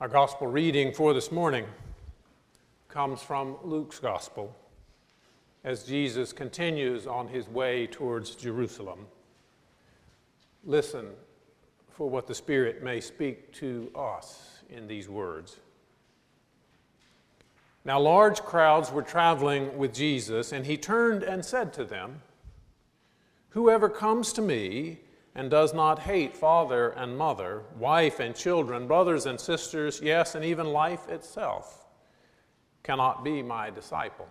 Our gospel reading for this morning comes from Luke's gospel as Jesus continues on his way towards Jerusalem. Listen for what the Spirit may speak to us in these words. Now large crowds were traveling with Jesus, and he turned and said to them, "Whoever comes to me and does not hate father and mother, wife and children, brothers and sisters, yes, and even life itself, cannot be my disciple.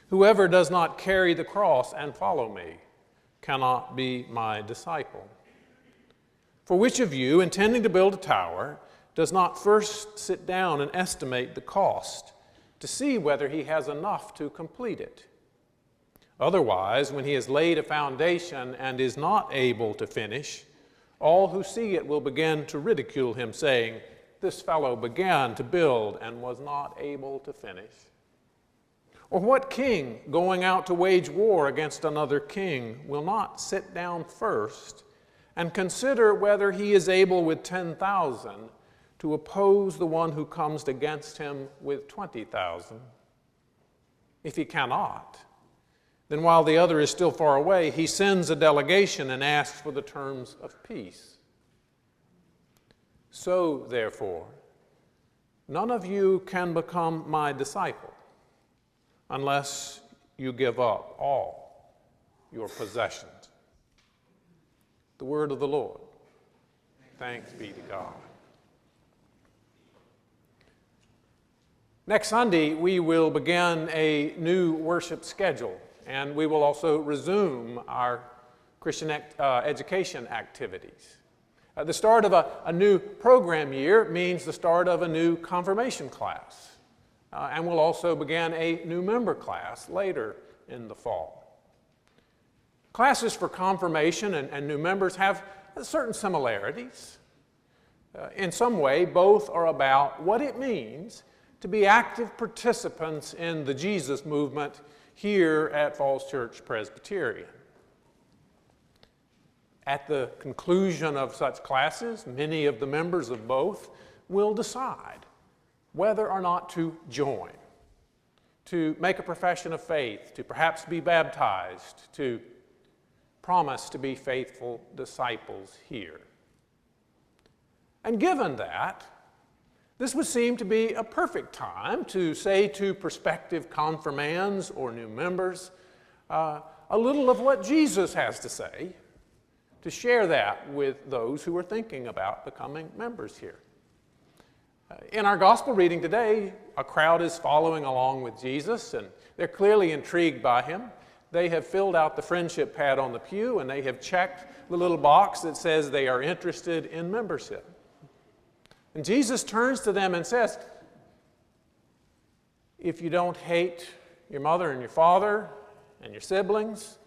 Whoever does not carry the cross and follow me cannot be my disciple. For which of you, intending to build a tower, does not first sit down and estimate the cost to see whether he has enough to complete it? Otherwise, when he has laid a foundation and is not able to finish, all who see it will begin to ridicule him, saying, 'This fellow began to build and was not able to finish.' Or what king, going out to wage war against another king, will not sit down first and consider whether he is able with 10,000 to oppose the one who comes against him with 20,000? If he cannot, then while the other is still far away, he sends a delegation and asks for the terms of peace. So, therefore, none of you can become my disciple unless you give up all your possessions." The word of the Lord. Thanks be to God. Next Sunday, we will begin a new worship schedule, and we will also resume our Christian education activities. The start of a new program year means the start of a new confirmation class, and we'll also begin a new member class later in the fall. Classes for confirmation and new members have certain similarities. In some way, both are about what it means to be active participants in the Jesus movement here at Falls Church Presbyterian. At the conclusion of such classes, many of the members of both will decide whether or not to join, to make a profession of faith, to perhaps be baptized, to promise to be faithful disciples here. And given that, this would seem to be a perfect time to say to prospective confirmands or new members a little of what Jesus has to say, to share that with those who are thinking about becoming members here. In our gospel reading today, a crowd is following along with Jesus, and they're clearly intrigued by him. They have filled out the friendship pad on the pew, and they have checked the little box that says they are interested in membership. And Jesus turns to them and says, "If you don't hate your mother and your father and your siblings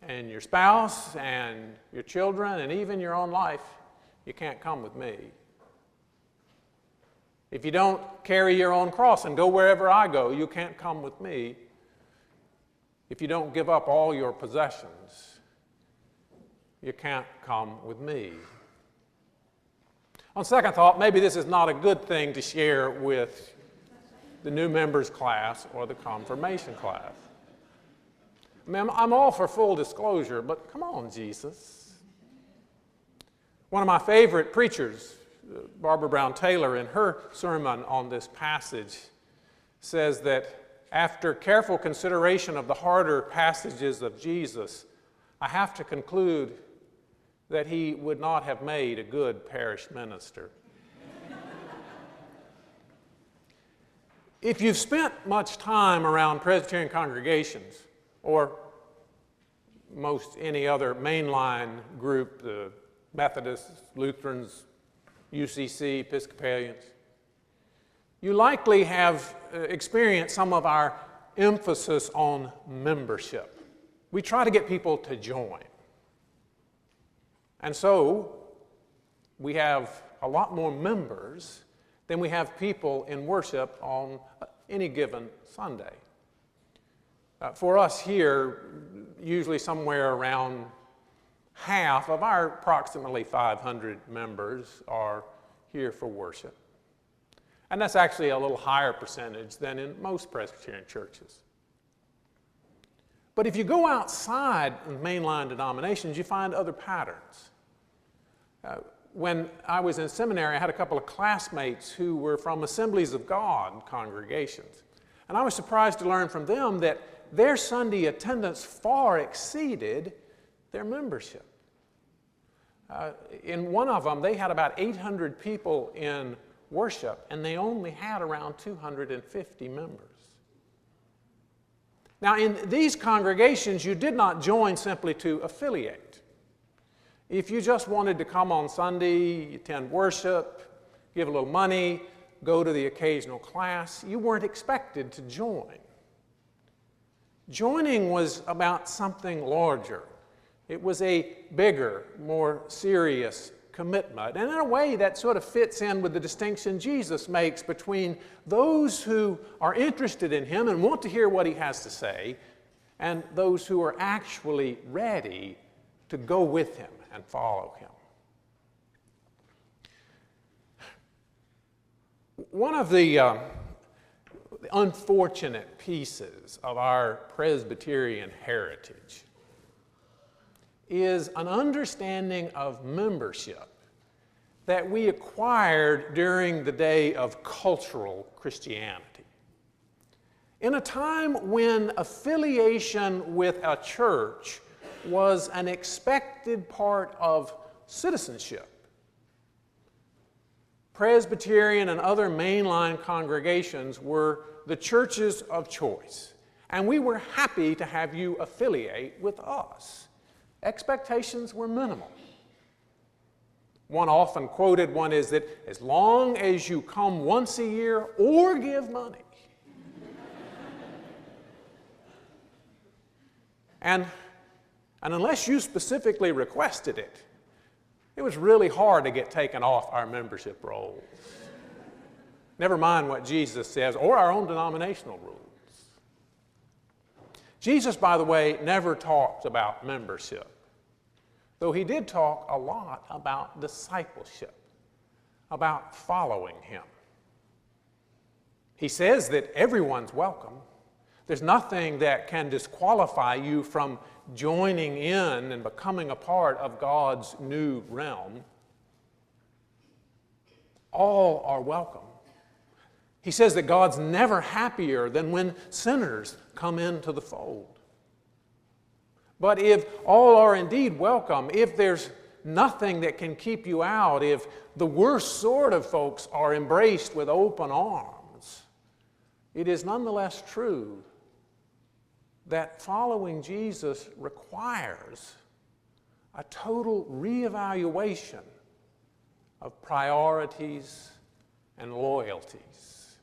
and your spouse and your children and even your own life, you can't come with me. If you don't carry your own cross and go wherever I go, you can't come with me. If you don't give up all your possessions, you can't come with me." On second thought, maybe this is not a good thing to share with the new members class or the confirmation class. I mean, I'm all for full disclosure, but come on, Jesus. One of my favorite preachers, Barbara Brown Taylor, in her sermon on this passage, says that after careful consideration of the harder passages of Jesus, I have to conclude that he would not have made a good parish minister. If you've spent much time around Presbyterian congregations, or most any other mainline group, the Methodists, Lutherans, UCC, Episcopalians, you likely have experienced some of our emphasis on membership. We try to get people to join. And so we have a lot more members than we have people in worship on any given Sunday. For us here, usually somewhere around half of our approximately 500 members are here for worship. And that's actually a little higher percentage than in most Presbyterian churches. But if you go outside of mainline denominations, you find other patterns. When I was in seminary, I had a couple of classmates who were from Assemblies of God congregations. And I was surprised to learn from them that their Sunday attendance far exceeded their membership. In one of them, they had about 800 people in worship, and they only had around 250 members. Now, in these congregations, you did not join simply to affiliate. If you just wanted to come on Sunday, attend worship, give a little money, go to the occasional class, you weren't expected to join. Joining was about something larger. It was a bigger, more serious commitment. And in a way, that sort of fits in with the distinction Jesus makes between those who are interested in Him and want to hear what He has to say, and those who are actually ready to go with Him and follow Him. One of the unfortunate pieces of our Presbyterian heritage is an understanding of membership that we acquired during the day of cultural Christianity. In a time when affiliation with a church was an expected part of citizenship, Presbyterian and other mainline congregations were the churches of choice, and we were happy to have you affiliate with us. Expectations were minimal. One often quoted one is that as long as you come once a year or give money. And unless you specifically requested it, it was really hard to get taken off our membership rolls. Never mind what Jesus says or our own denominational rules. Jesus, by the way, never talked about membership, though He did talk a lot about discipleship, about following Him. He says that everyone's welcome. There's nothing that can disqualify you from joining in and becoming a part of God's new realm. All are welcome. He says that God's never happier than when sinners come into the fold. But if all are indeed welcome, if there's nothing that can keep you out, if the worst sort of folks are embraced with open arms, it is nonetheless true that following Jesus requires a total reevaluation of priorities and loyalties.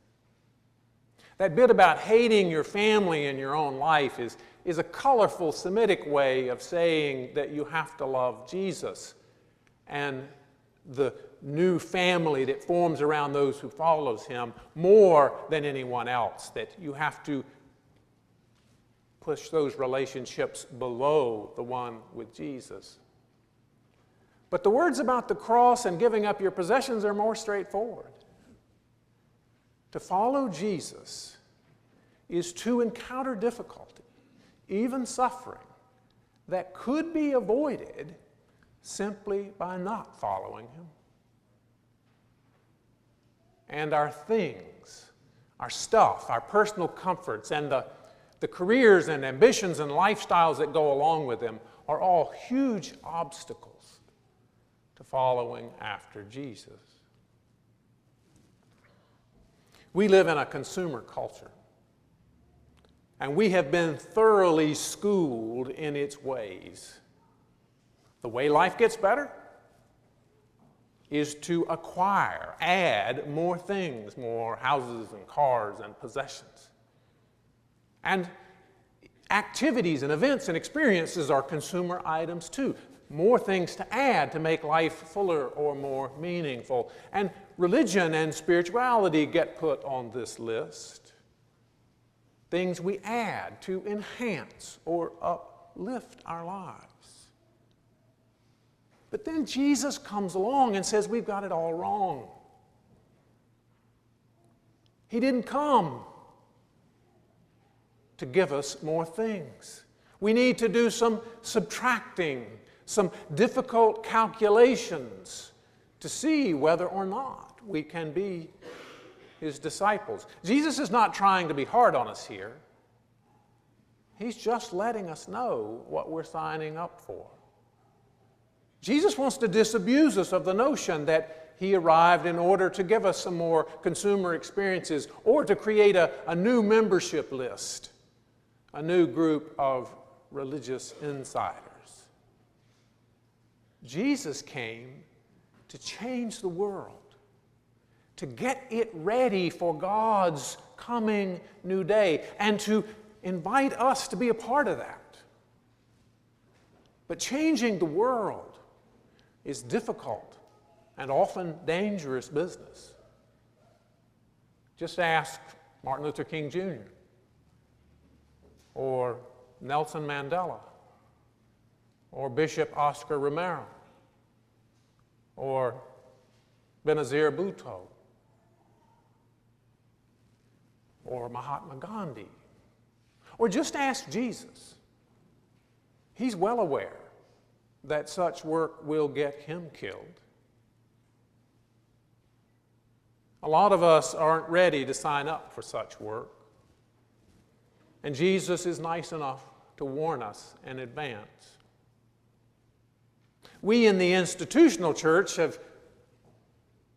That bit about hating your family and your own life is a colorful Semitic way of saying that you have to love Jesus and the new family that forms around those who follows Him more than anyone else, that you have to push those relationships below the one with Jesus. But the words about the cross and giving up your possessions are more straightforward. To follow Jesus is to encounter difficulty, even suffering, that could be avoided simply by not following Him. And our things, our stuff, our personal comforts, and the careers and ambitions and lifestyles that go along with them are all huge obstacles to following after Jesus. We live in a consumer culture, and we have been thoroughly schooled in its ways. The way life gets better is to acquire, add more things, more houses and cars and possessions. And activities and events and experiences are consumer items too. More things to add to make life fuller or more meaningful. And religion and spirituality get put on this list. Things we add to enhance or uplift our lives. But then Jesus comes along and says we've got it all wrong. He didn't come to give us more things. We need to do some subtracting, some difficult calculations to see whether or not we can be His disciples. Jesus is not trying to be hard on us here. He's just letting us know what we're signing up for. Jesus wants to disabuse us of the notion that He arrived in order to give us some more consumer experiences or to create a new membership list, a new group of religious insiders. Jesus came to change the world, to get it ready for God's coming new day, and to invite us to be a part of that. But changing the world is difficult and often dangerous business. Just ask Martin Luther King Jr. or Nelson Mandela or Bishop Oscar Romero or Benazir Bhutto or Mahatma Gandhi. Or just ask Jesus. He's well aware that such work will get Him killed. A lot of us aren't ready to sign up for such work. And Jesus is nice enough to warn us in advance. We in the institutional church have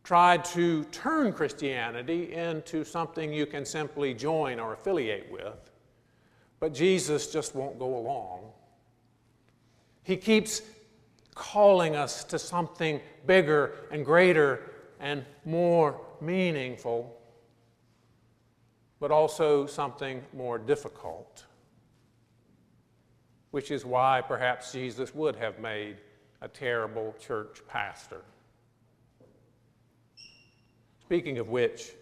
tried to turn Christianity into something you can simply join or affiliate with. But Jesus just won't go along. He keeps calling us to something bigger and greater and more meaningful, but also something more difficult, which is why perhaps Jesus would have made a terrible church pastor. Speaking of which,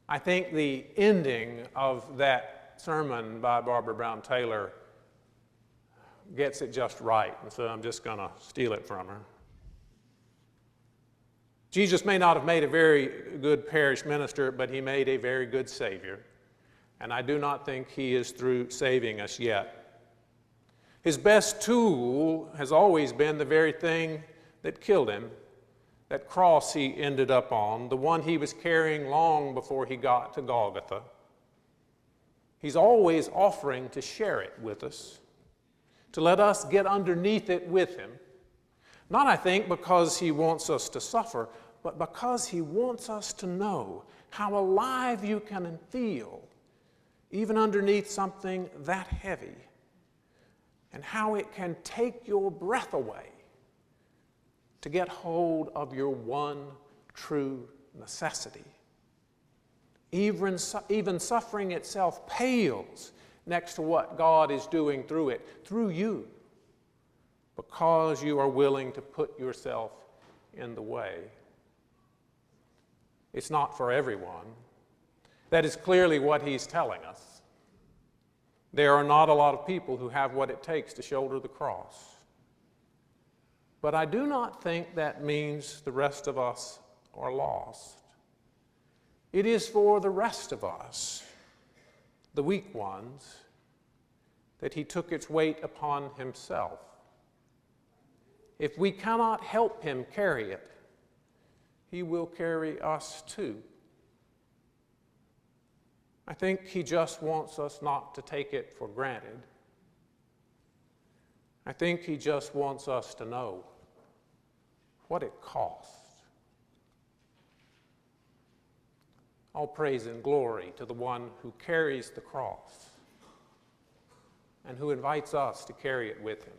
I think the ending of that sermon by Barbara Brown Taylor gets it just right, and so I'm just going to steal it from her. Jesus may not have made a very good parish minister, but He made a very good Savior, and I do not think He is through saving us yet. His best tool has always been the very thing that killed Him, that cross He ended up on, the one He was carrying long before He got to Golgotha. He's always offering to share it with us, to let us get underneath it with Him. Not, I think, because He wants us to suffer, but because He wants us to know how alive you can feel, even underneath something that heavy, and how it can take your breath away to get hold of your one true necessity. Even suffering itself pales next to what God is doing through it, through you, because you are willing to put yourself in the way. It's not for everyone. That is clearly what He's telling us. There are not a lot of people who have what it takes to shoulder the cross. But I do not think that means the rest of us are lost. It is for the rest of us, the weak ones, that He took its weight upon Himself. If we cannot help Him carry it, He will carry us too. I think He just wants us not to take it for granted. I think He just wants us to know what it costs. All praise and glory to the one who carries the cross and who invites us to carry it with Him.